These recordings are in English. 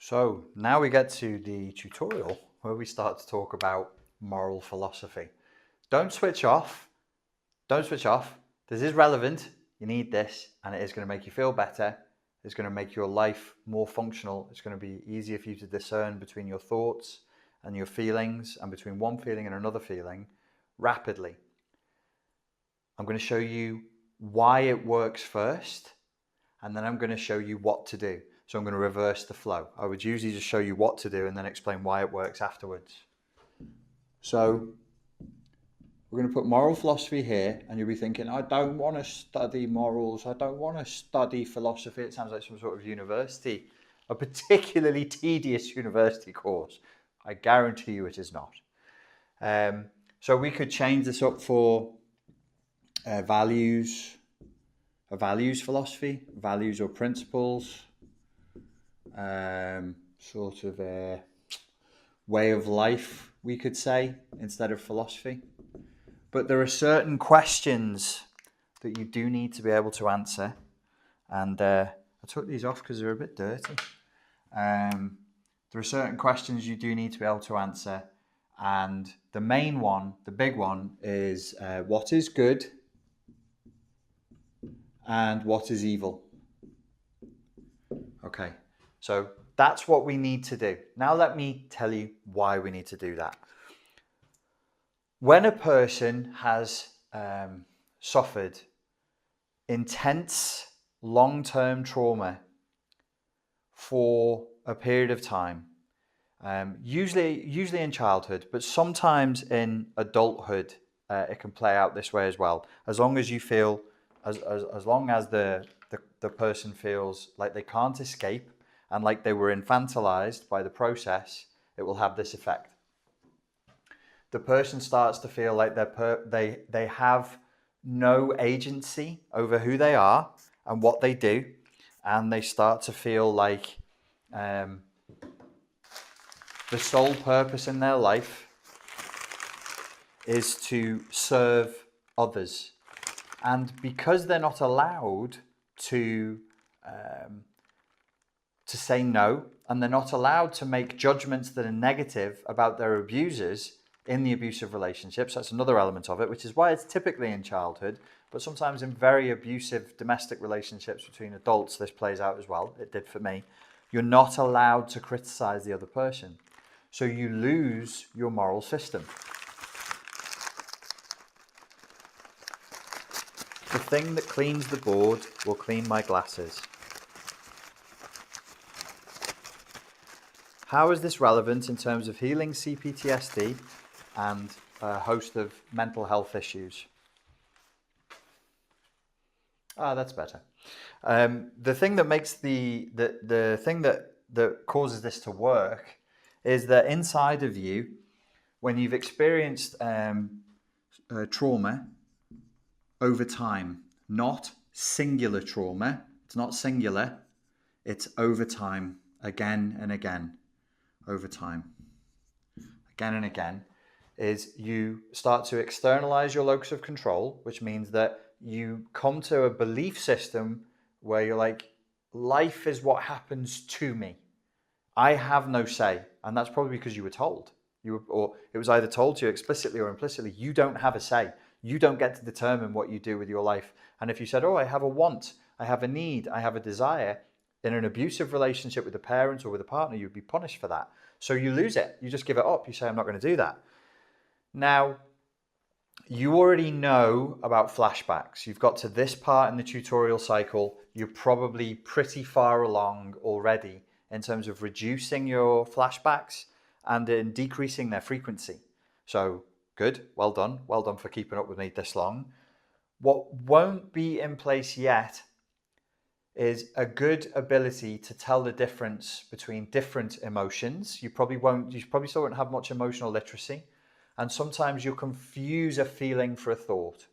So now we get to the tutorial where we start to talk about moral philosophy. Don't switch off. Don't switch off. This is relevant. You need this, and it is going to make you feel better. It's going to make your life more functional. It's going to be easier for you to discern between your thoughts and your feelings, and between one feeling and another feeling rapidly. I'm going to show you why it works first, and then I'm going to show you what to do. So I'm going to reverse the flow. I would usually just show you what to do and then explain why it works afterwards. So we're going to put moral philosophy here, and you'll be thinking, I don't want to study morals. I don't want to study philosophy. It sounds like some sort of university, a particularly tedious university course. I guarantee you it is not. So we could change this up for values, a values philosophy, values or principles, sort of a way of life, we could say, instead of philosophy. But there are certain questions that you do need to be able to answer. And I took these off because they're a bit dirty. There are certain questions you do need to be able to answer. And the main one, the big one, is what is good and what is evil? Okay, so that's what we need to do. Now let me tell you why we need to do that. When a person has suffered intense long-term trauma for a period of time, usually in childhood, but sometimes in adulthood, it can play out this way as well. As long as you feel, as long as the person feels like they can't escape and like they were infantilized by the process, it will have this effect. The person starts to feel like they have no agency over who they are and what they do, and they start to feel like the sole purpose in their life is to serve others. And because they're not allowed to say no, and they're not allowed to make judgments that are negative about their abusers in the abusive relationships, that's another element of it, which is why it's typically in childhood, but sometimes in very abusive domestic relationships between adults, this plays out as well. It did for me. You're not allowed to criticize the other person. So you lose your moral system. The thing that cleans the board will clean my glasses. How is this relevant in terms of healing CPTSD and a host of mental health issues? That's better. The thing that makes the thing that causes this to work is that inside of you, when you've experienced trauma over time, not singular trauma, it's not singular, it's over time, again and again, over time, again and again, is you start to externalize your locus of control, which means that you come to a belief system where you're like, life is what happens to me. I have no say. And that's probably because you were told. Or it was either told to you explicitly or implicitly, you don't have a say. You don't get to determine what you do with your life. And if you said, oh, I have a want, I have a need, I have a desire, in an abusive relationship with a parent or with a partner, you'd be punished for that. So you lose it. You just give it up. You say, I'm not going to do that. Now, you already know about flashbacks. You've got to this part in the tutorial cycle. You're probably pretty far along already in terms of reducing your flashbacks and in decreasing their frequency. So good, well done. Well done for keeping up with me this long. What won't be in place yet is a good ability to tell the difference between different emotions. You probably still won't have much emotional literacy. And sometimes you'll confuse a feeling for a thought.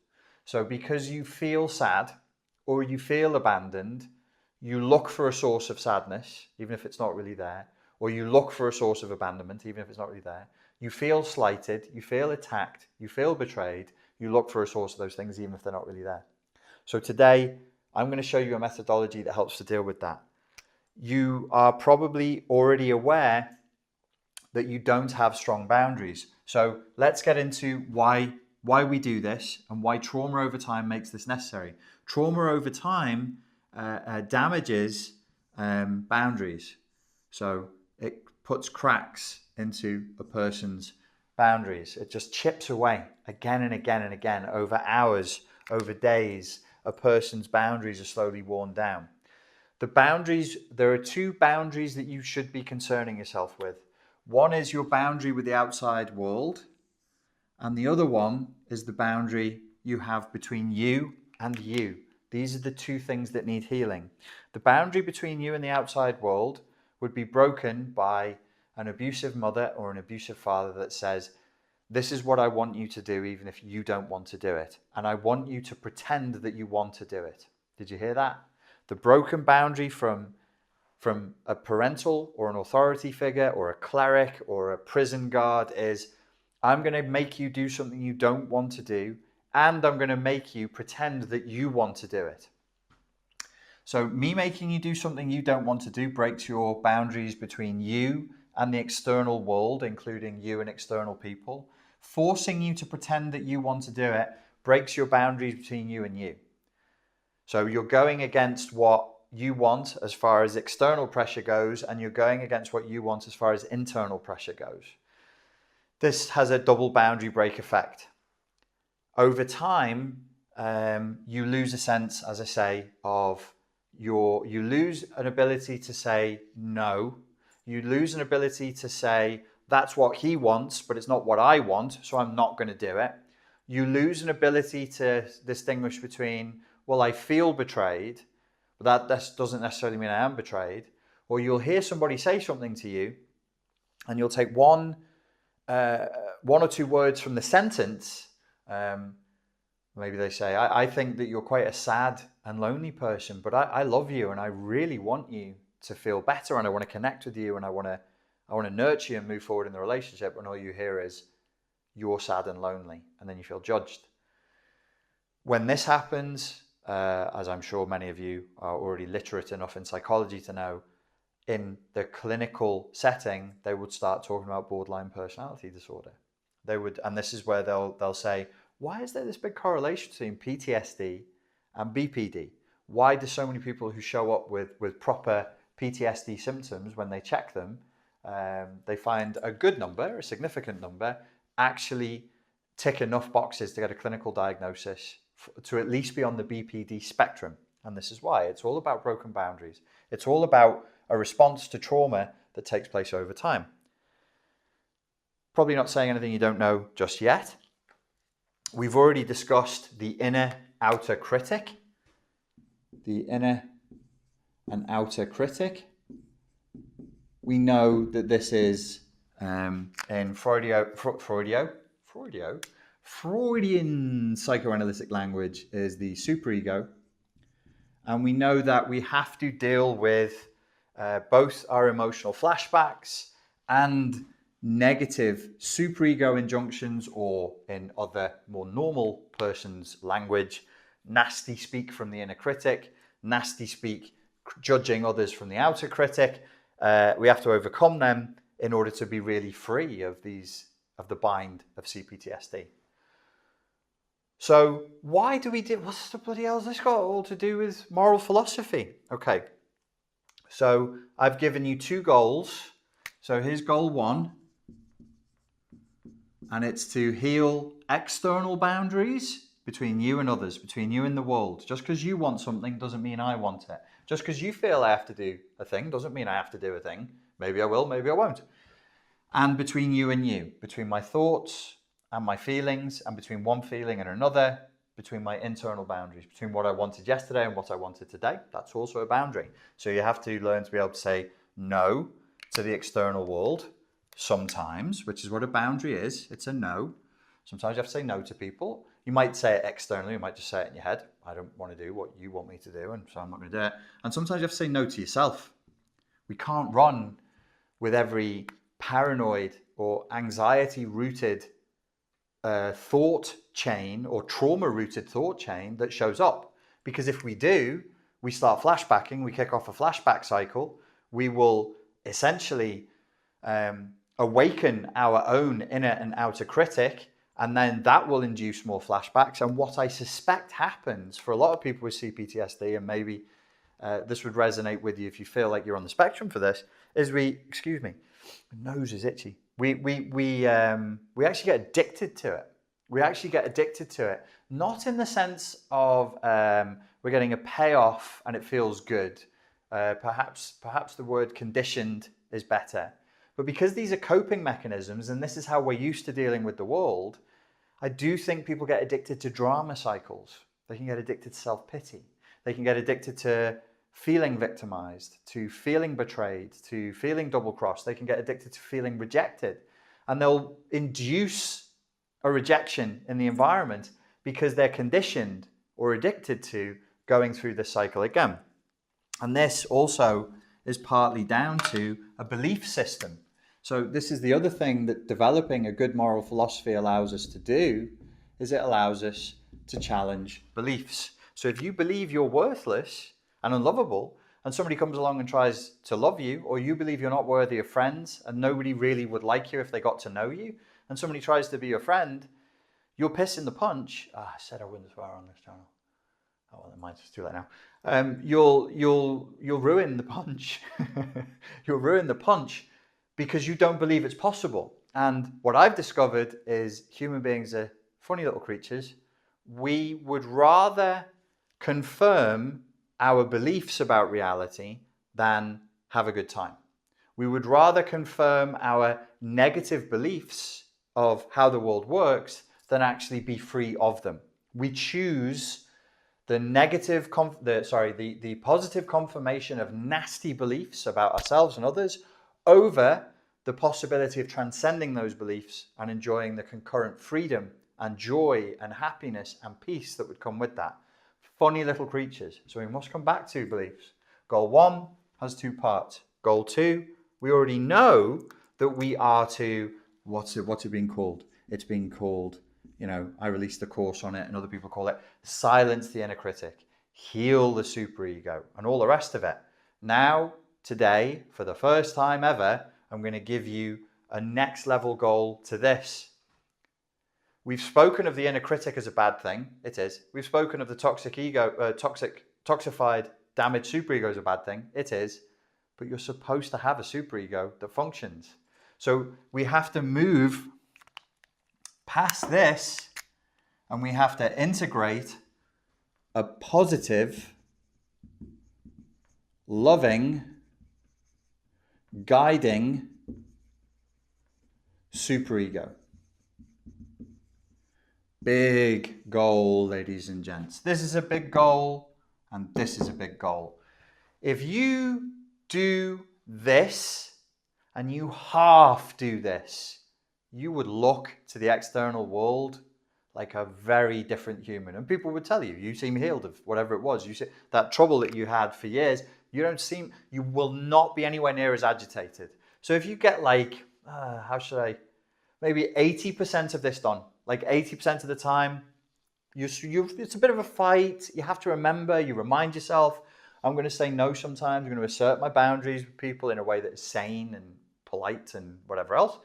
So because you feel sad or you feel abandoned, you look for a source of sadness, even if it's not really there, or you look for a source of abandonment, even if it's not really there. You feel slighted, you feel attacked, you feel betrayed, you look for a source of those things, even if they're not really there. So today, I'm going to show you a methodology that helps to deal with that. you are probably already aware that you don't have strong boundaries. So let's get into why we do this and why trauma over time makes this necessary. Trauma over time damages boundaries. So it puts cracks into a person's boundaries. It just chips away again and again and again over hours, over days. A person's boundaries are slowly worn down. The boundaries, there are two boundaries that you should be concerning yourself with. One is your boundary with the outside world, and the other one is the boundary you have between you and you. These are the two things that need healing. The boundary between you and the outside world would be broken by an abusive mother or an abusive father that says, this is what I want you to do even if you don't want to do it. And I want you to pretend that you want to do it. Did you hear that? The broken boundary from a parental or an authority figure or a cleric or a prison guard is, I'm going to make you do something you don't want to do, and I'm going to make you pretend that you want to do it. So me making you do something you don't want to do breaks your boundaries between you and the external world, including you and external people. Forcing you to pretend that you want to do it breaks your boundaries between you and you. So you're going against what you want as far as external pressure goes, and you're going against what you want as far as internal pressure goes. This has a double boundary break effect. Over time, you lose a sense, as I say, of you lose an ability to say no. You lose an ability to say, that's what he wants, but it's not what I want, so I'm not going to do it. You lose an ability to distinguish between, well, I feel betrayed, but that doesn't necessarily mean I am betrayed. Or you'll hear somebody say something to you, and you'll take one or two words from the sentence. Maybe they say, I think that you're quite a sad and lonely person, but I love you and I really want you to feel better, and I want to connect with you, and I want to nurture you and move forward in the relationship. And all you hear is, you're sad and lonely, and then you feel judged. When this happens, as I'm sure many of you are already literate enough in psychology to know, in the clinical setting, they would start talking about borderline personality disorder. They would, and this is where they'll say, why is there this big correlation between PTSD and BPD? Why do so many people who show up with proper PTSD symptoms, when they check them, they find a good number, a significant number, actually tick enough boxes to get a clinical diagnosis to at least be on the BPD spectrum. And this is why. It's all about broken boundaries. It's all about a response to trauma that takes place over time. Probably not saying anything you don't know just yet. We've already discussed the inner outer critic. The inner and outer critic. We know that this is in Freudian psychoanalytic language is the superego. And we know that we have to deal with both our emotional flashbacks and negative superego injunctions, or in other more normal person's language, nasty speak from the inner critic, nasty speak judging others from the outer critic. We have to overcome them in order to be really free of the bind of CPTSD. So why do we do, what's the bloody hell has this got all to do with moral philosophy? Okay, so I've given you two goals. So here's goal one, and it's to heal external boundaries between you and others, between you and the world. Just because you want something doesn't mean I want it. Just because you feel I have to do a thing doesn't mean I have to do a thing. Maybe I will, maybe I won't. And between you and you, between my thoughts and my feelings, and between one feeling and another, between my internal boundaries, between what I wanted yesterday and what I wanted today, that's also a boundary. So you have to learn to be able to say no to the external world sometimes, which is what a boundary is. It's a no. Sometimes you have to say no to people. You might say it externally, you might just say it in your head. I don't want to do what you want me to do, and so I'm not going to do it. And sometimes you have to say no to yourself. We can't run with every paranoid or anxiety-rooted thought chain or trauma-rooted thought chain that shows up. Because if we do, we start flashbacking, we kick off a flashback cycle, We will essentially awaken our own inner and outer critic, and then that will induce more flashbacks. And what I suspect happens for a lot of people with CPTSD, and maybe this would resonate with you if you feel like you're on the spectrum for this, is excuse me, my nose is itchy. We actually get addicted to it. We actually get addicted to it, not in the sense of we're getting a payoff and it feels good. Perhaps the word conditioned is better. But because these are coping mechanisms, and this is how we're used to dealing with the world, I do think people get addicted to drama cycles. They can get addicted to self-pity. They can get addicted to feeling victimized, to feeling betrayed, to feeling double-crossed. They can get addicted to feeling rejected. And they'll induce a rejection in the environment because they're conditioned or addicted to going through this cycle again. And this also is partly down to a belief system. So this is the other thing that developing a good moral philosophy allows us to do, is it allows us to challenge beliefs. So if you believe you're worthless and unlovable, and somebody comes along and tries to love you, or you believe you're not worthy of friends and nobody really would like you if they got to know you, and somebody tries to be your friend, you're pissing the punch. I said I wouldn't swear on this channel. Oh well, it might just do that now. You'll ruin the punch. You'll ruin the punch because you don't believe it's possible. And what I've discovered is human beings are funny little creatures. We would rather confirm our beliefs about reality than have a good time. We would rather confirm our negative beliefs of how the world works than actually be free of them. We choose the positive confirmation of nasty beliefs about ourselves and others over the possibility of transcending those beliefs and enjoying the concurrent freedom and joy and happiness and peace that would come with that. Funny little creatures. So we must come back to beliefs. Goal 1 has 2 parts. Goal 2, we already know that we are to, what's it being called? It's being called, I released a course on it and other people call it silence the inner critic, heal the superego, and all the rest of it. Now, today, for the first time ever, I'm going to give you a next level goal to this. We've spoken of the inner critic as a bad thing. It is. We've spoken of the toxified, damaged superego as a bad thing. It is. But you're supposed to have a superego that functions. So we have to move past this and we have to integrate a positive, loving, guiding superego. Big goal, ladies and gents. This is a big goal, and this is a big goal. If you do this, and you half do this, you would look to the external world like a very different human. And people would tell you, you seem healed of whatever it was. You see that trouble that you had for years, you will not be anywhere near as agitated. So if you get maybe 80% of this done, like 80% of the time, it's a bit of a fight. You have to remember, you remind yourself, I'm going to say no sometimes. I'm going to assert my boundaries with people in a way that is sane and polite and whatever else,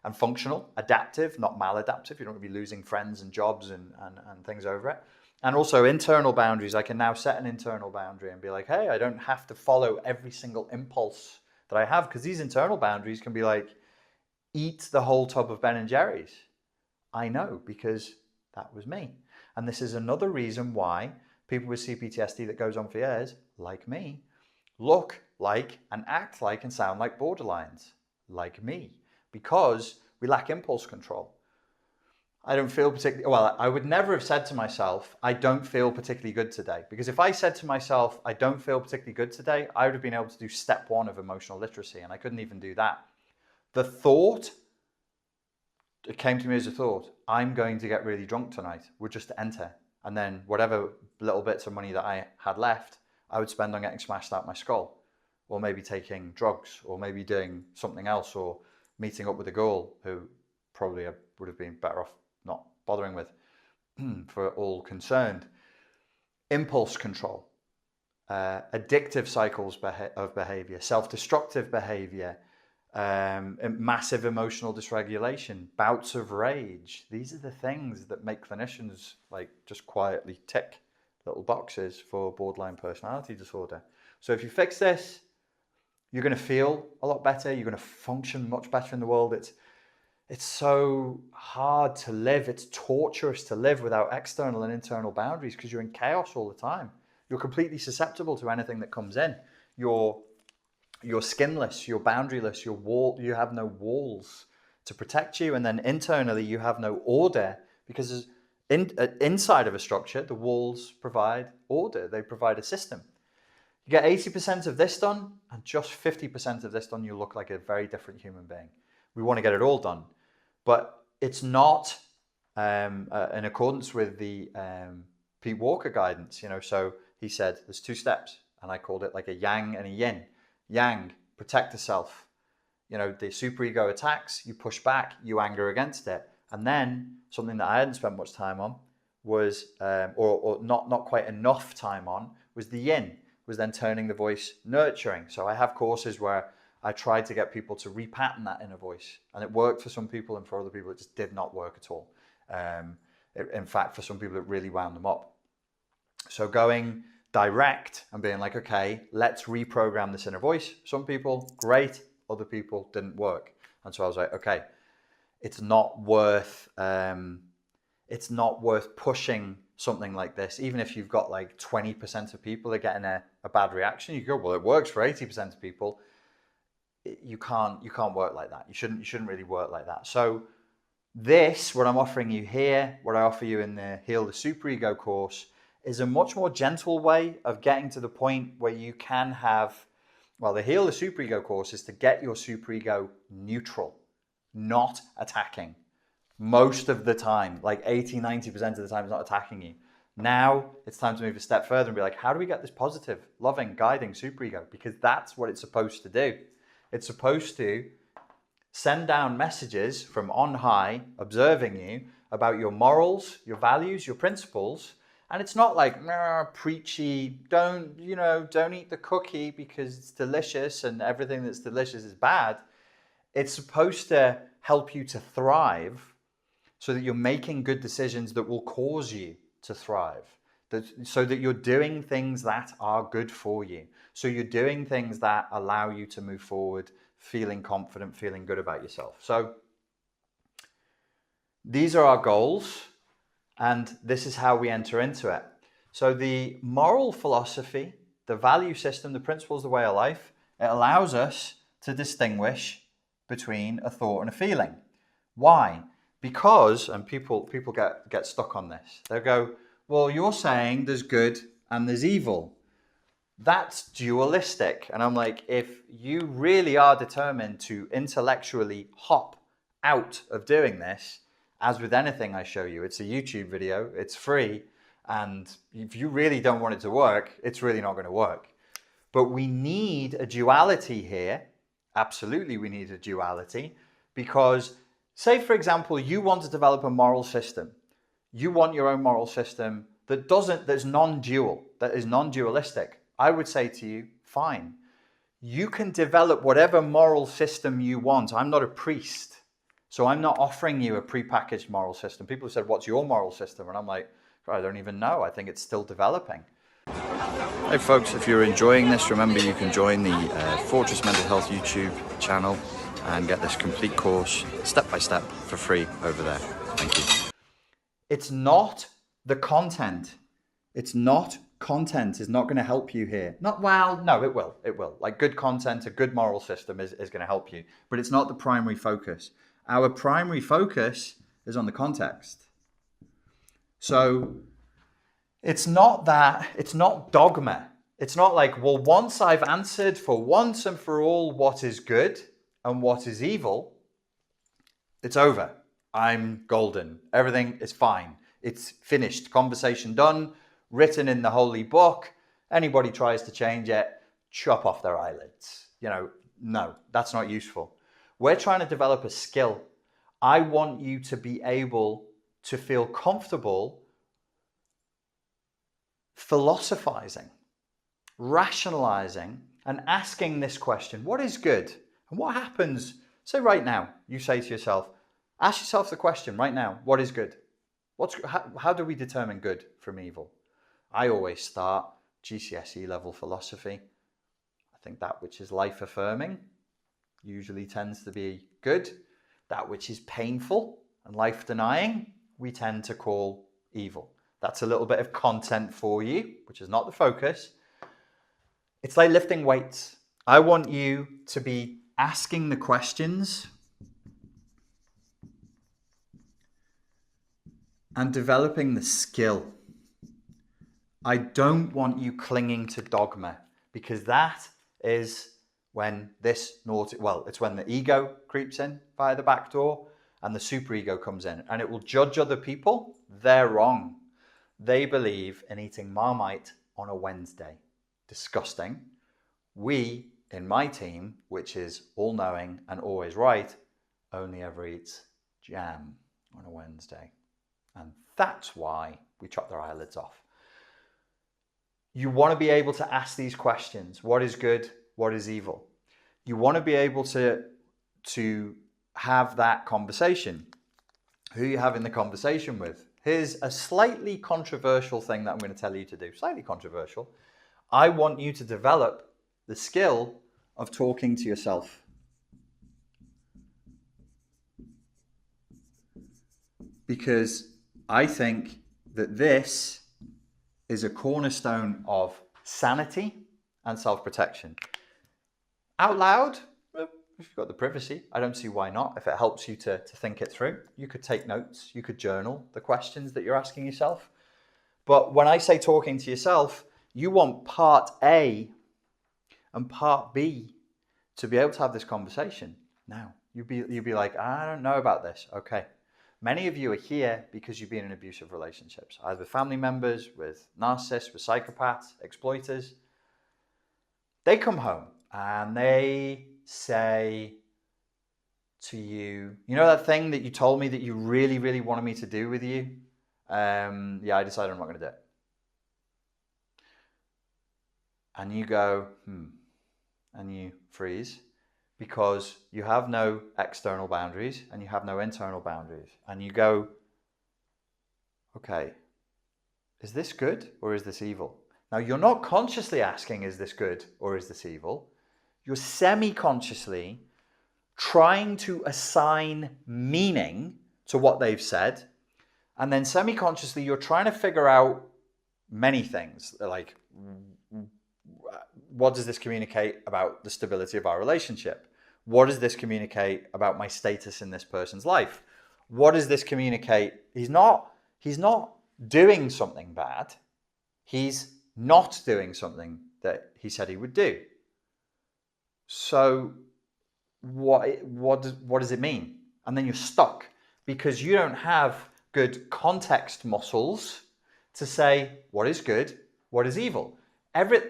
and functional, adaptive, not maladaptive. You don't want to be losing friends and jobs and things over it. And also internal boundaries. I can now set an internal boundary and be like, hey, I don't have to follow every single impulse that I have, because these internal boundaries can be like, eat the whole tub of Ben and Jerry's. I know, because that was me. And this is another reason why people with CPTSD that goes on for years, like me, look like and act like and sound like borderlines, like me, because we lack impulse control. I don't feel particularly, well, I would never have said to myself, I don't feel particularly good today. Because if I said to myself, I don't feel particularly good today, I would have been able to do step 1 of emotional literacy, and I couldn't even do that. The thought, it came to me as a thought, I'm going to get really drunk tonight, would just enter. And then whatever little bits of money that I had left, I would spend on getting smashed out my skull, or maybe taking drugs, or maybe doing something else, or meeting up with a girl who probably I would have been better off not bothering with for all concerned. Impulse control. addictive cycles of behavior, self-destructive behavior, massive emotional dysregulation, bouts of rage. These are the things that make clinicians like just quietly tick little boxes for borderline personality disorder. So if you fix this, you're going to feel a lot better. You're going to function much better in the world. It's so hard to live. It's torturous to live without external and internal boundaries because you're in chaos all the time. You're completely susceptible to anything that comes in. You're skinless, you're boundaryless, you have no walls to protect you. And then internally, you have no order because inside of a structure, the walls provide order. They provide a system. You get 80% of this done and just 50% of this done, you look like a very different human being. We want to get it all done. But it's not in accordance with the Pete Walker guidance, So he said there's 2 steps, and I called it like a yang and a yin. Yang, protect the self. The superego attacks, you push back, you anger against it. And then something that I hadn't spent much time on was, or not quite enough time on, was the yin, was then turning the voice nurturing. So I have courses where I tried to get people to repattern that inner voice. And it worked for some people, and for other people, it just did not work at all. In fact, for some people, it really wound them up. So going direct and being like, okay, let's reprogram this inner voice. Some people, great. Other people, didn't work. And so I was like, okay, it's not worth pushing something like this. Even if you've got like 20% of people are getting a bad reaction, you go, well, it works for 80% of people. You can't work like that. You shouldn't really work like that. So this, what I'm offering you here, what I offer you in the Heal the Superego course, is a much more gentle way of getting to the point where you can have, well, the Heal the Superego course is to get your superego neutral, not attacking. Most of the time, like 80-90% of the time, it's not attacking you. Now it's time to move a step further and be like, how do we get this positive, loving, guiding superego? Because that's what it's supposed to do. It's supposed to send down messages from on high, observing you about your morals, your values, your principles. And it's not like preachy, don't eat the cookie because it's delicious and everything that's delicious is bad. It's supposed to help you to thrive so that you're making good decisions that will cause you to thrive. So that you're doing things that are good for you. So you're doing things that allow you to move forward, feeling confident, feeling good about yourself. So these are our goals, and this is how we enter into it. So the moral philosophy, the value system, the principles, the way of life, it allows us to distinguish between a thought and a feeling. Why? Because, and people get stuck on this. They'll go, well, you're saying there's good and there's evil. That's dualistic. And I'm like, if you really are determined to intellectually hop out of doing this, as with anything I show you, it's a YouTube video, it's free, and if you really don't want it to work, it's really not going to work. But we need a duality here. Absolutely, we need a duality, because say, for example, you want to develop a moral system. You want your own moral system that's non-dual, that is non-dualistic. I would say to you, fine. You can develop whatever moral system you want. I'm not a priest, so I'm not offering you a prepackaged moral system. People have said, what's your moral system? And I'm like, I don't even know. I think it's still developing. Hey folks, if you're enjoying this, remember you can join the Fortress Mental Health YouTube channel and get this complete course step by step for free over there. Thank you. It's not the content. It's not content is not going to help you here. No, it will. It will. Like good content, a good moral system is going to help you. But it's not the primary focus. Our primary focus is on the context. So it's not dogma. It's not like, well, once I've answered for once and for all what is good and what is evil, it's over. I'm golden. Everything is fine. It's finished. Conversation done. Written in the holy book. Anybody tries to change it, chop off their eyelids. No, that's not useful. We're trying to develop a skill. I want you to be able to feel comfortable philosophizing. rationalizing and asking this question, what is good? And what happens? Say right now, you say to yourself, ask yourself the question right now, what is good? How do we determine good from evil? I always start GCSE level philosophy. I think that which is life affirming usually tends to be good. That which is painful and life denying, we tend to call evil. That's a little bit of content for you, which is not the focus. It's like lifting weights. I want you to be asking the questions and developing the skill. I don't want you clinging to dogma, because that is when it's when the ego creeps in via the back door and the superego comes in, and it will judge other people. They're wrong. They believe in eating Marmite on a Wednesday. Disgusting. We, in my team, which is all-knowing and always right, only ever eats jam on a Wednesday. And that's why we chop their eyelids off. You want to be able to ask these questions. What is good? What is evil? You want to be able to have that conversation. Who are you having the conversation with? Here's a slightly controversial thing that I'm going to tell you to do. Slightly controversial. I want you to develop the skill of talking to yourself. Because I think that this is a cornerstone of sanity and self-protection. Out loud, if you've got the privacy, I don't see why not. If it helps you to think it through, you could take notes, you could journal the questions that you're asking yourself. But when I say talking to yourself, you want part A and part B to be able to have this conversation. Now, you'd be like, I don't know about this. Okay. Many of you are here because you've been in abusive relationships, either with family members, with narcissists, with psychopaths, exploiters. They come home and they say to you, you know that thing that you told me that you really, really wanted me to do with you? Yeah, I decided I'm not going to do it. And you go, and you freeze, because you have no external boundaries and you have no internal boundaries. And you go, okay, is this good or is this evil? Now, you're not consciously asking, is this good or is this evil? You're semi-consciously trying to assign meaning to what they've said. And then semi-consciously, you're trying to figure out many things, like, what does this communicate about the stability of our relationship? What does this communicate about my status in this person's life? What does this communicate? He's not doing something bad. He's not doing something that he said he would do. So what does it mean? And then you're stuck because you don't have good context muscles to say what is good, what is evil.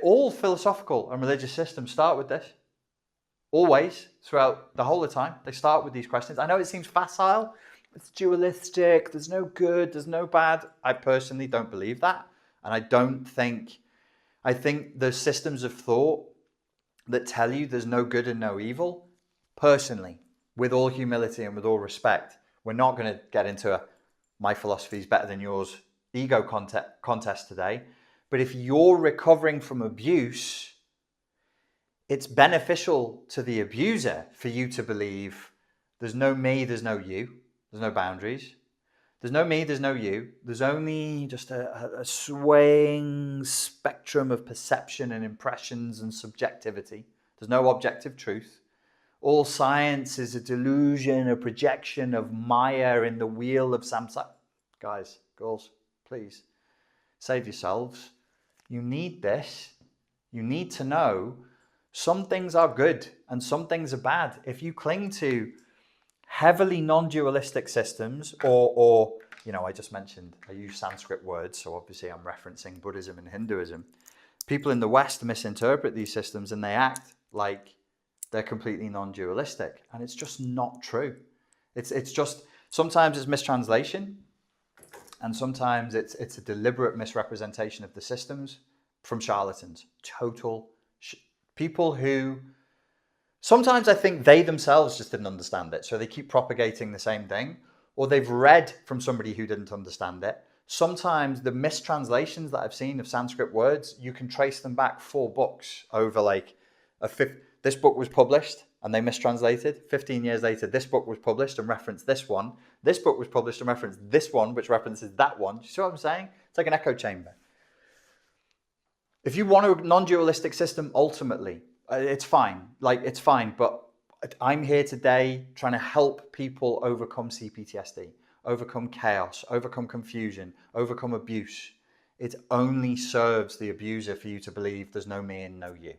All philosophical and religious systems start with this. Always, throughout the whole of time, they start with these questions. I know it seems facile, it's dualistic, there's no good, there's no bad. I personally don't believe that. And I think the systems of thought that tell you there's no good and no evil, personally, with all humility and with all respect, we're not going to get into my philosophy is better than yours ego contest today. But if you're recovering from abuse, it's beneficial to the abuser for you to believe there's no me, there's no you, there's no boundaries. There's no me, there's no you. There's only just a swaying spectrum of perception and impressions and subjectivity. There's no objective truth. All science is a delusion, a projection of Maya in the wheel of samsara. Guys, girls, please, save yourselves. You need this. You need to know some things are good and some things are bad. If you cling to heavily non-dualistic systems or I just mentioned, I use Sanskrit words, so obviously I'm referencing Buddhism and Hinduism. People in the West misinterpret these systems and they act like they're completely non-dualistic. And it's just not true. It's just, sometimes it's mistranslation and sometimes it's a deliberate misrepresentation of the systems. from charlatans. People who sometimes I think they themselves just didn't understand it. So they keep propagating the same thing, or they've read from somebody who didn't understand it. Sometimes the mistranslations that I've seen of Sanskrit words, you can trace them back 4 books over like this book was published and they mistranslated. 15 years later, this book was published and referenced this one. This book was published and referenced this one, which references that one. Do you see what I'm saying? It's like an echo chamber. If you want a non-dualistic system, ultimately, it's fine. Like, it's fine. But I'm here today trying to help people overcome CPTSD, overcome chaos, overcome confusion, overcome abuse. It only serves the abuser for you to believe there's no me and no you.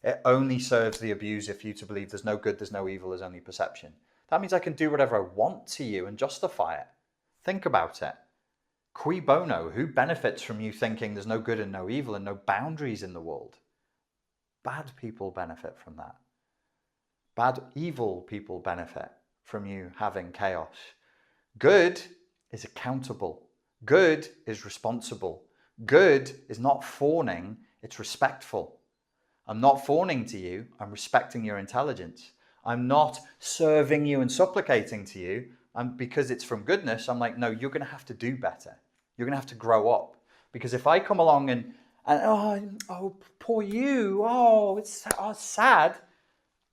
It only serves the abuser for you to believe there's no good, there's no evil, there's only perception. That means I can do whatever I want to you and justify it. Think about it. Cui bono? Who benefits from you thinking there's no good and no evil and no boundaries in the world? Bad people benefit from that. Evil people benefit from you having chaos. Good is accountable. Good is responsible. Good is not fawning, it's respectful. I'm not fawning to you, I'm respecting your intelligence. I'm not serving you and supplicating to you. Because it's from goodness, I'm like, no, you're going to have to do better. You're going to have to grow up. Because if I come along and oh, poor you, it's sad,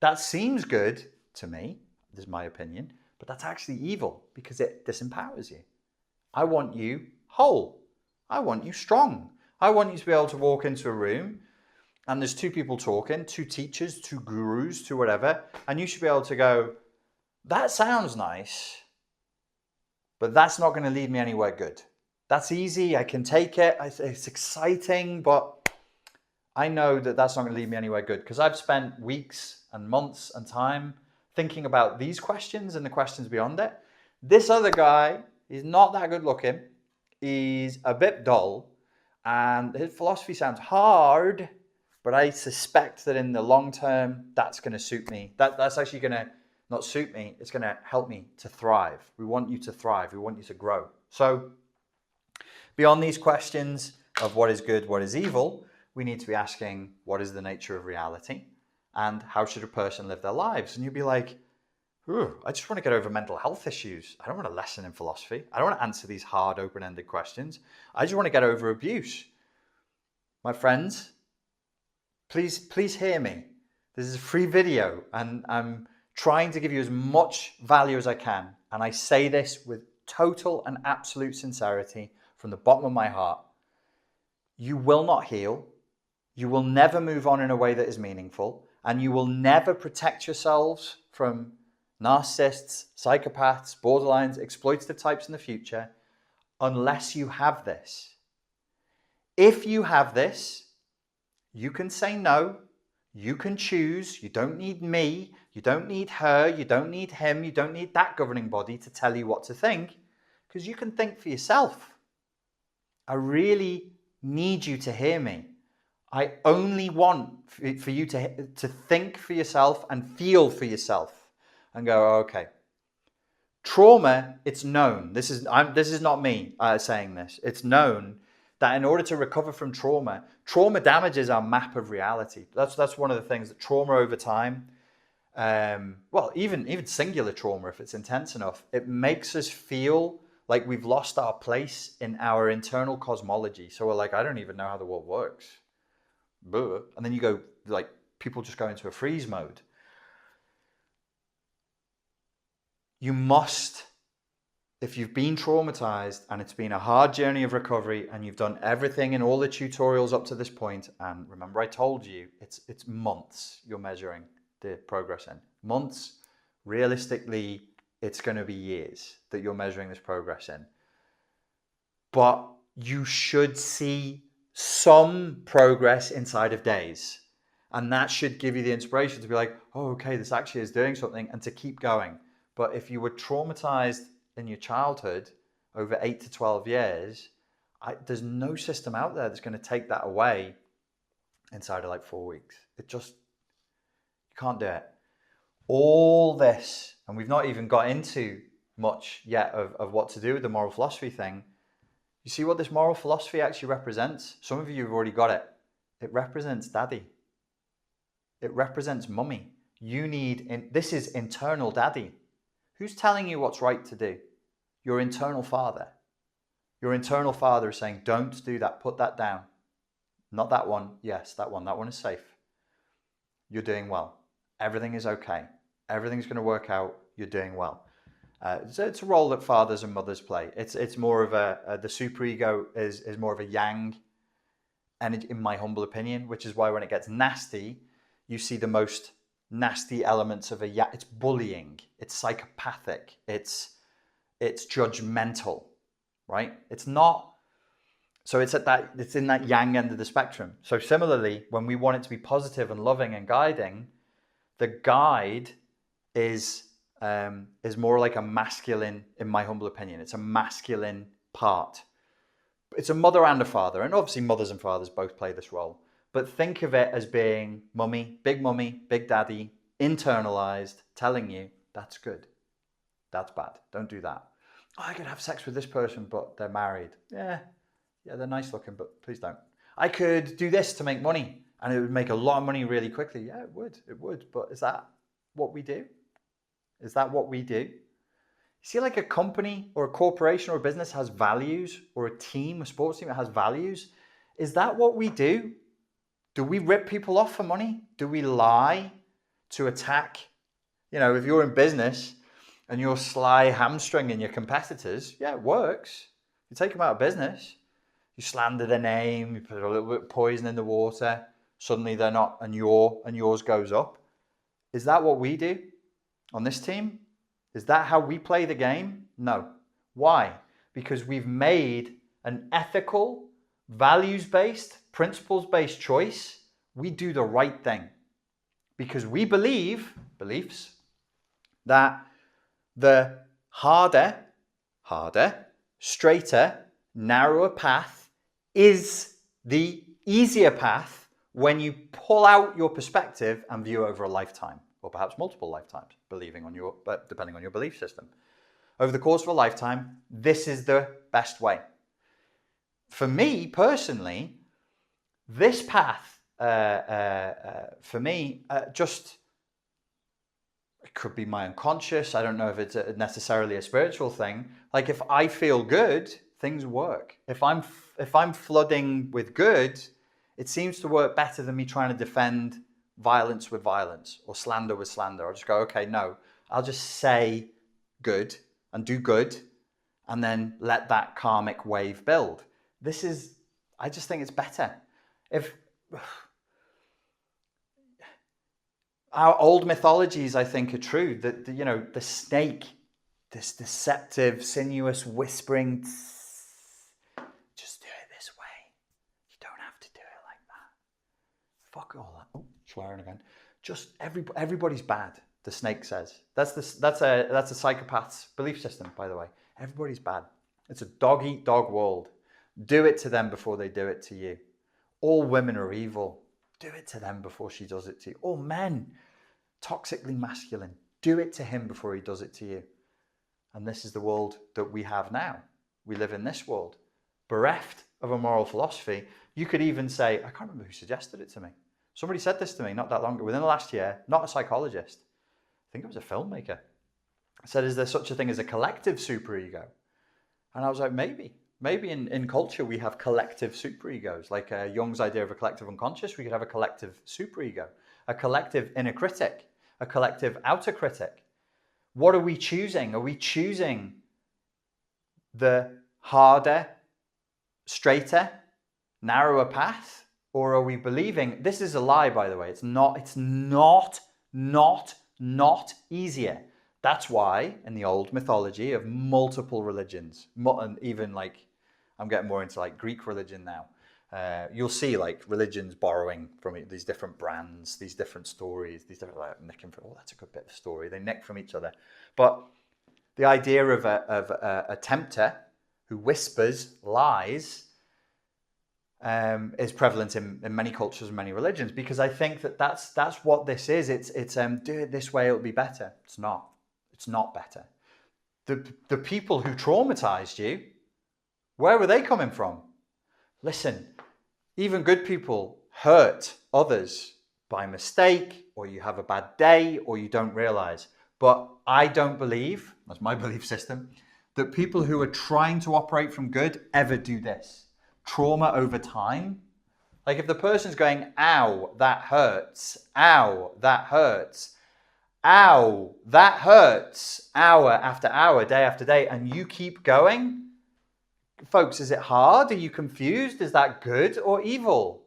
that seems good to me, this is my opinion, but that's actually evil because it disempowers you. I want you whole. I want you strong. I want you to be able to walk into a room and there's 2 people talking, 2 teachers, 2 gurus, 2 whatever, and you should be able to go, that sounds nice, but that's not going to lead me anywhere good. That's easy, I can take it, it's exciting, but I know that that's not going to lead me anywhere good because I've spent weeks and months and time thinking about these questions and the questions beyond it. This other guy is not that good looking, he's a bit dull, and his philosophy sounds hard, but I suspect that in the long term, that's going to suit me. That's actually going to not suit me, it's going to help me to thrive. We want you to thrive, we want you to grow. So beyond these questions of what is good, what is evil, we need to be asking what is the nature of reality and how should a person live their lives? And you'd be like, I just want to get over mental health issues. I don't want a lesson in philosophy. I don't want to answer these hard, open-ended questions. I just want to get over abuse. My friends, please hear me. This is a free video and I'm trying to give you as much value as I can. And I say this with total and absolute sincerity from the bottom of my heart. You will not heal. You will never move on in a way that is meaningful. And you will never protect yourselves from narcissists, psychopaths, borderlines, exploitative types in the future unless you have this. If you have this, you can say no. You can choose. You don't need me. You don't need her. You don't need him. You don't need that governing body to tell you what to think because you can think for yourself. I really need you to hear me. I only want for you to think for yourself and feel for yourself and go, okay. Trauma, it's known. This is not me saying this. It's known that in order to recover from trauma damages our map of reality. That's one of the things that trauma over time, even singular trauma, if it's intense enough, it makes us feel like we've lost our place in our internal cosmology. So we're like, I don't even know how the world works. And then you go, like, people just go into a freeze mode. You must, if you've been traumatized and it's been a hard journey of recovery and you've done everything in all the tutorials up to this point, and remember I told you, it's months you're measuring the progress in. Months, realistically, it's going to be years that you're measuring this progress in. But you should see some progress inside of days. And that should give you the inspiration to be like, oh, okay, this actually is doing something, and to keep going. But if you were traumatized in your childhood over 8 to 12 years, there's no system out there that's going to take that away inside of like 4 weeks. You can't do it. All this, and we've not even got into much yet of what to do with the moral philosophy thing. You see what this moral philosophy actually represents? Some of you have already got it. It represents daddy. It represents mummy. This is internal daddy. Who's telling you what's right to do? Your internal father. Your internal father is saying, don't do that, put that down. Not that one. Yes, that one is safe. You're doing well. Everything is okay. Everything's going to work out. You're doing well. So it's a role that fathers and mothers play. It's more of the superego is more of a yang energy, in my humble opinion, which is why when it gets nasty, you see the most nasty elements of it's bullying, it's psychopathic, it's judgmental, right? It's not. So it's in that yang end of the spectrum. So similarly, when we want it to be positive and loving and guiding, the guide is more like a masculine, in my humble opinion. It's a masculine part. It's a mother and a father, and obviously mothers and fathers both play this role. But think of it as being mummy, big daddy, internalized, telling you that's good, that's bad, don't do that. Oh, I could have sex with this person, but they're married. Yeah, they're nice looking, but please don't. I could do this to make money, and it would make a lot of money really quickly. Yeah, it would. But is that what we do? Is that what we do? See, like a company or a corporation or a business has values, or a team, a sports team that has values. Is that what we do? Do we rip people off for money? Do we lie to attack? You know, if you're in business and you're sly hamstringing your competitors, yeah, it works. You take them out of business, you slander their name, you put a little bit of poison in the water, suddenly they're not, and yours goes up. Is that what we do on this team? Is that how we play the game? No. Why? Because we've made an ethical, values-based, principles-based choice. We do the right thing because we beliefs that the harder, straighter, narrower path is the easier path when you pull out your perspective and view over a lifetime, or perhaps multiple lifetimes, depending on your belief system. Over the course of a lifetime, this is the best way. For me personally, this path, for me, just it could be my unconscious. I don't know if it's necessarily a spiritual thing. Like if I feel good, things work. If I'm flooding with good, it seems to work better than me trying to defend violence with violence or slander with slander. I'll just go, okay, no, I'll just say good and do good and then let that karmic wave build. I just think it's better. If our old mythologies, I think, are true, that the snake, this deceptive, sinuous, whispering, just do it this way. You don't have to do it like that. Fuck all that. Oh, swearing again. Just everybody's bad. The snake says that's a psychopath's belief system, by the way. Everybody's bad. It's a dog eat dog world. Do it to them before they do it to you. All women are evil. Do it to them before she does it to you. All men, toxically masculine. Do it to him before he does it to you. And this is the world that we have now. We live in this world, bereft of a moral philosophy. You could even say, I can't remember who suggested it to me. Somebody said this to me not that long ago, within the last year, not a psychologist. I think it was a filmmaker. Said, is there such a thing as a collective superego? And I was like, maybe in culture we have collective superegos, like Jung's idea of a collective unconscious. We could have a collective superego, a collective inner critic, a collective outer critic. What are we choosing? Are we choosing the harder, straighter, narrower path? Or are we believing, this is a lie, by the way, it's not easier. That's why in the old mythology of multiple religions, and even like, I'm getting more into like Greek religion now. You'll see like religions borrowing from these different brands, these different stories, these different nicking from. Oh, that's a good bit of story. They nick from each other. But the idea of a tempter who whispers lies is prevalent in many cultures and many religions, because I think that's what this is. It's do it this way, it'll be better. It's not. It's not better. The people who traumatized you, where were they coming from? Listen, even good people hurt others by mistake, or you have a bad day, or you don't realize. But I don't believe, that's my belief system, that people who are trying to operate from good ever do this. Trauma over time. Like if the person's going, ow, that hurts, ow, that hurts, ow, that hurts, hour after hour, day after day, and you keep going, folks, is it hard? Are you confused? Is that good or evil?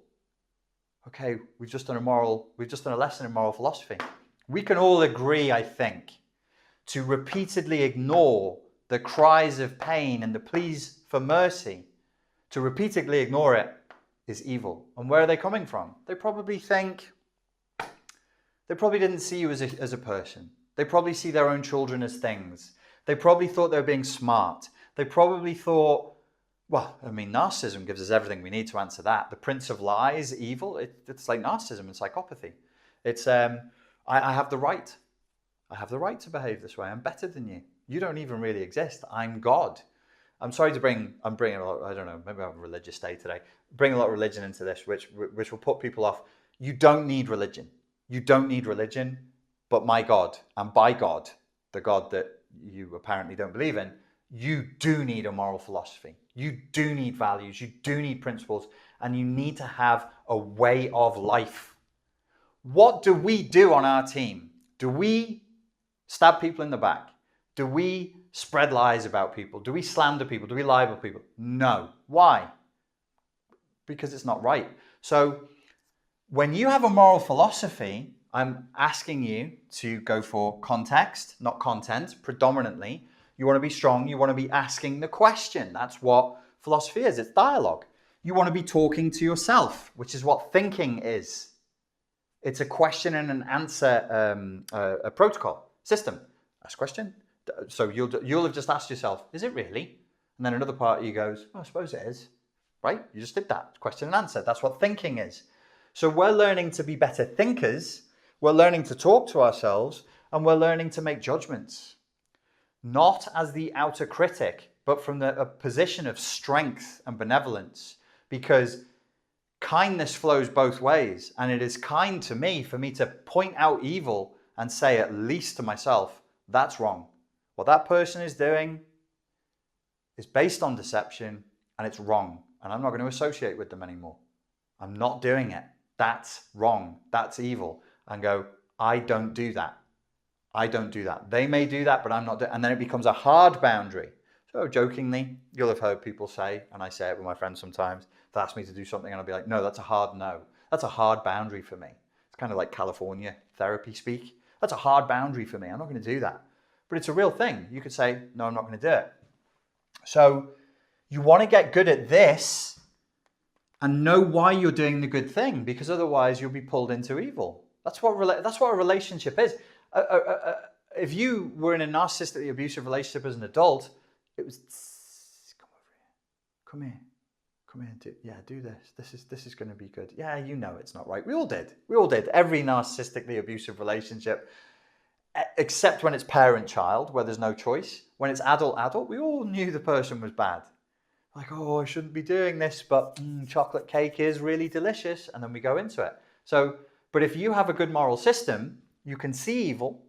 Okay, we've just done a lesson in moral philosophy. We can all agree, I think, to repeatedly ignore the cries of pain and the pleas for mercy, to repeatedly ignore it is evil. And where are they coming from? They probably didn't see you as a person. They probably see their own children as things. They probably thought they were being smart. They probably thought, well, I mean, narcissism gives us everything we need to answer that. The prince of lies, evil, it's like narcissism and psychopathy. It's, I have the right. I have the right to behave this way. I'm better than you. You don't even really exist. I'm God. I'm sorry to I'm bringing a lot, I don't know, maybe I have a religious day today. Bring a lot of religion into this, which will put people off. You don't need religion. You don't need religion, but my God, and by God, the God that you apparently don't believe in, you do need a moral philosophy. You do need values. You do need principles, and you need to have a way of life. What do we do on our team? Do we stab people in the back? Do we spread lies about people? Do we slander people? Do we libel people? No. Why? Because it's not right. So when you have a moral philosophy, I'm asking you to go for context, not content, predominantly. You want to be strong. You want to be asking the question. That's what philosophy is. It's dialogue. You want to be talking to yourself, which is what thinking is. It's a question and an answer a protocol system. Ask a question. So you'll have just asked yourself, is it really? And then another part of you goes, oh, I suppose it is. Right? You just did that. Question and answer. That's what thinking is. So we're learning to be better thinkers. We're learning to talk to ourselves, and we're learning to make judgments. Not as the outer critic, but from a position of strength and benevolence, because kindness flows both ways. And it is kind to me for me to point out evil and say, at least to myself, that's wrong. What that person is doing is based on deception, and it's wrong. And I'm not going to associate with them anymore. I'm not doing it. That's wrong. That's evil. And go, I don't do that. I don't do that. They may do that, but I'm not doing it. And then it becomes a hard boundary. So jokingly, you'll have heard people say, and I say it with my friends sometimes, they ask me to do something and I'll be like, no, that's a hard no. That's a hard boundary for me. It's kind of like California therapy speak. That's a hard boundary for me. I'm not going to do that. But it's a real thing. You could say, no, I'm not going to do it. So you want to get good at this and know why you're doing the good thing, because otherwise you'll be pulled into evil. That's what a relationship is. If you were in a narcissistically abusive relationship as an adult, it was, come here, do this. This is going to be good. Yeah, you know it's not right. We all did. Every narcissistically abusive relationship, except when it's parent-child, where there's no choice. When it's adult, we all knew the person was bad. Like, oh, I shouldn't be doing this, but chocolate cake is really delicious. And then we go into it. So, but if you have a good moral system, you can see evil.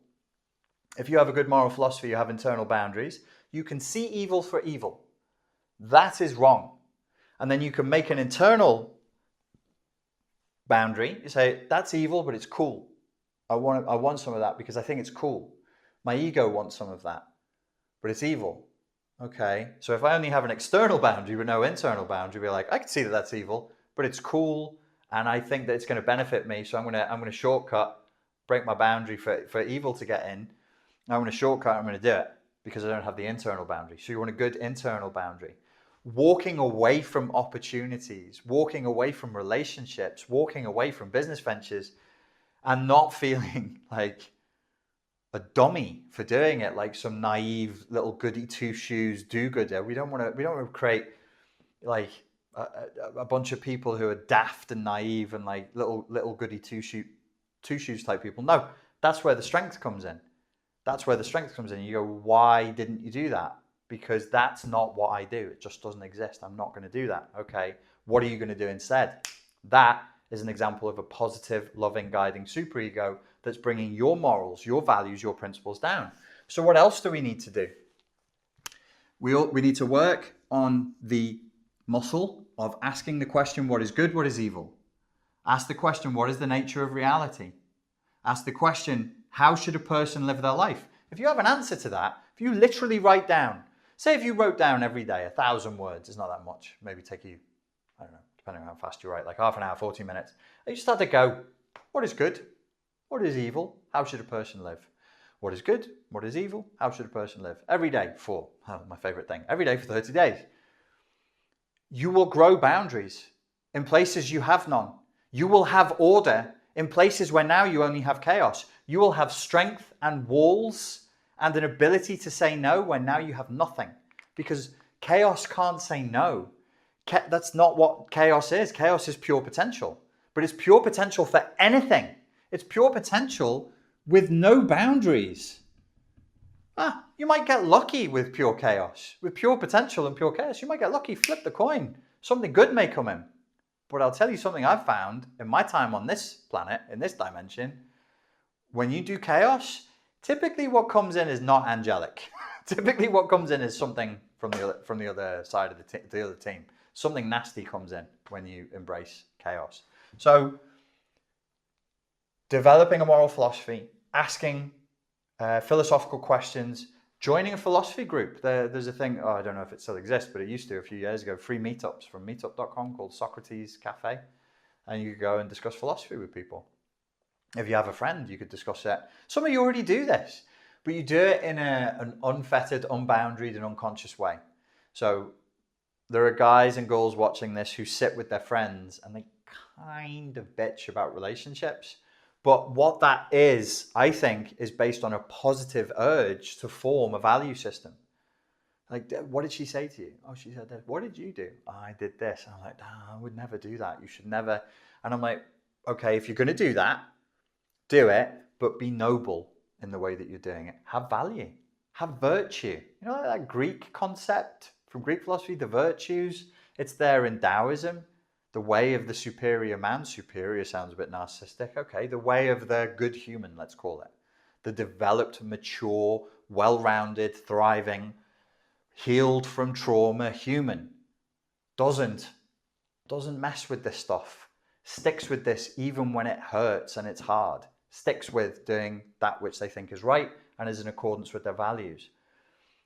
If you have a good moral philosophy, you have internal boundaries. You can see evil for evil. That is wrong. And then you can make an internal boundary. You say, that's evil, but it's cool. I want some of that because I think it's cool. My ego wants some of that, but it's evil. Okay, so if I only have an external boundary with no internal boundary, be like, I can see that that's evil, but it's cool, and I think that it's going to benefit me, so I'm going to shortcut, break my boundary for evil to get in. I'm going to shortcut, I'm going to do it because I don't have the internal boundary. So you want a good internal boundary. Walking away from opportunities, walking away from relationships, walking away from business ventures, and not feeling like a dummy for doing it, like some naive little goody two shoes do-gooder. We don't want to create like a bunch of people who are daft and naive and like little goody two shoes type people. No, that's where the strength comes in. You go, why didn't you do that? Because that's not what I do. It just doesn't exist. I'm not going to do that. Okay, what are you going to do instead? That is an example of a positive, loving, guiding superego that's bringing your morals, your values, your principles down. So what else do we need to do? We need to work on the muscle of asking the question, what is good, what is evil? Ask the question, what is the nature of reality? Ask the question, how should a person live their life? If you have an answer to that, if you literally write down, say if you wrote down every day 1,000 words, it's not that much, maybe take you, I don't know, depending on how fast you write, like half an hour, 40 minutes. And you start to go, what is good? What is evil? How should a person live? What is good? What is evil? How should a person live? Every day for, my favorite thing, every day for 30 days. You will grow boundaries in places you have none. You will have order in places where now you only have chaos. You will have strength and walls and an ability to say no when now you have nothing. Because chaos can't say no. That's not what chaos is. Chaos is pure potential. But it's pure potential for anything. It's pure potential with no boundaries. You might get lucky with pure chaos. With pure potential and pure chaos, you might get lucky. Flip the coin. Something good may come in. But I'll tell you something I've found in my time on this planet, in this dimension. When you do chaos, typically what comes in is not angelic. Typically what comes in is something from the other side of the other team. Something nasty comes in when you embrace chaos. So developing a moral philosophy, asking philosophical questions, joining a philosophy group. There's a thing, I don't know if it still exists, but it used to a few years ago, free meetups from meetup.com called Socrates Cafe. And you could go and discuss philosophy with people. If you have a friend, you could discuss it. Some of you already do this, but you do it in an unfettered, unboundaried, and unconscious way. So there are guys and girls watching this who sit with their friends and they kind of bitch about relationships. But what that is, I think, is based on a positive urge to form a value system. Like, what did she say to you? Oh, she said this. What did you do? Oh, I did this. And I'm like, I would never do that. You should never. And I'm like, okay, if you're going to do that, do it, but be noble in the way that you're doing it. Have value. Have virtue. You know that Greek concept from Greek philosophy, the virtues? It's there in Taoism. The way of the superior man. Superior sounds a bit narcissistic. Okay, the way of the good human, let's call it. The developed, mature, well-rounded, thriving, healed from trauma human. Doesn't mess with this stuff. Sticks with this even when it hurts and it's hard. Sticks with doing that which they think is right and is in accordance with their values.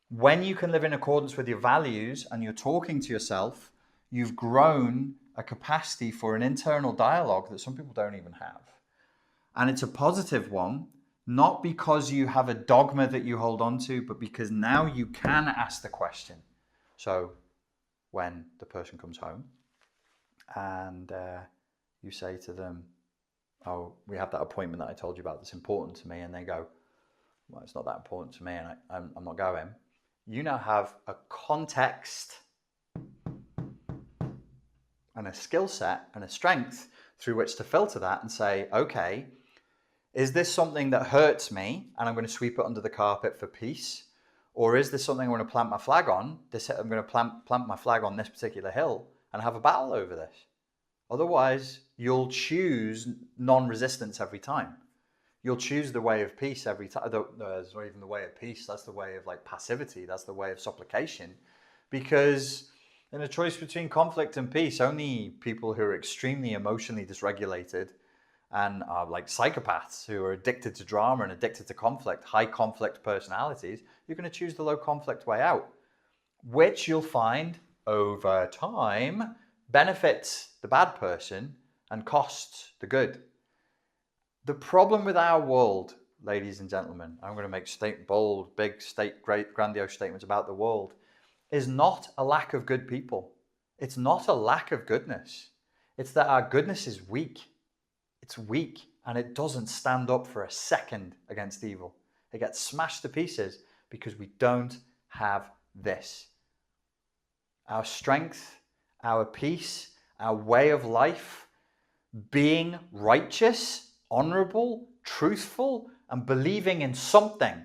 When you can live in accordance with your values and you're talking to yourself, you've grown a capacity for an internal dialogue that some people don't even have. And it's a positive one, not because you have a dogma that you hold on to, but because now you can ask the question. So when the person comes home and you say to them, oh, we have that appointment that I told you about that's important to me, and they go, well, it's not that important to me and I'm not going. You now have a context and a skill set and a strength through which to filter that and say, okay, is this something that hurts me and I'm going to sweep it under the carpet for peace? Or is this something I'm going to plant my flag on? I'm going to plant my flag on this particular hill and have a battle over this. Otherwise, you'll choose non-resistance every time. You'll choose the way of peace every time. It's not even the way of peace. That's the way of like passivity. That's the way of supplication. Because in a choice between conflict and peace, only people who are extremely emotionally dysregulated and are like psychopaths who are addicted to drama and addicted to conflict, high conflict personalities, you're going to choose the low conflict way out, which you'll find over time benefits the bad person and costs the good. The problem with our world, ladies and gentlemen, I'm going to make bold, big, great, grandiose statements about the world, is not a lack of good people. It's not a lack of goodness. It's that our goodness is weak. It's weak and it doesn't stand up for a second against evil. It gets smashed to pieces because we don't have this. Our strength, our peace, our way of life, being righteous, honorable, truthful, and believing in something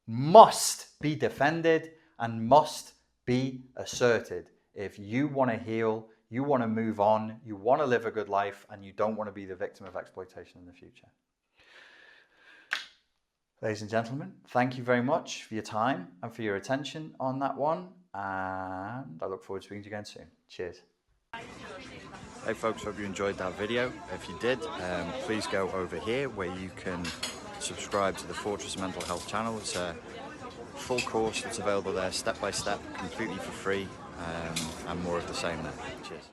must be defended and must be asserted if you want to heal You want to move on, you want to live a good life, and you don't want to be the victim of exploitation in the future. Ladies and gentlemen, thank you very much for your time and for your attention on that one, and I look forward to speaking to you again soon. Cheers. Hey folks, hope you enjoyed that video. If you did, please go over here where you can subscribe to the Fortress Mental Health channel. It's a full course that's available there, step by step, completely for free, and more of the same there. Cheers.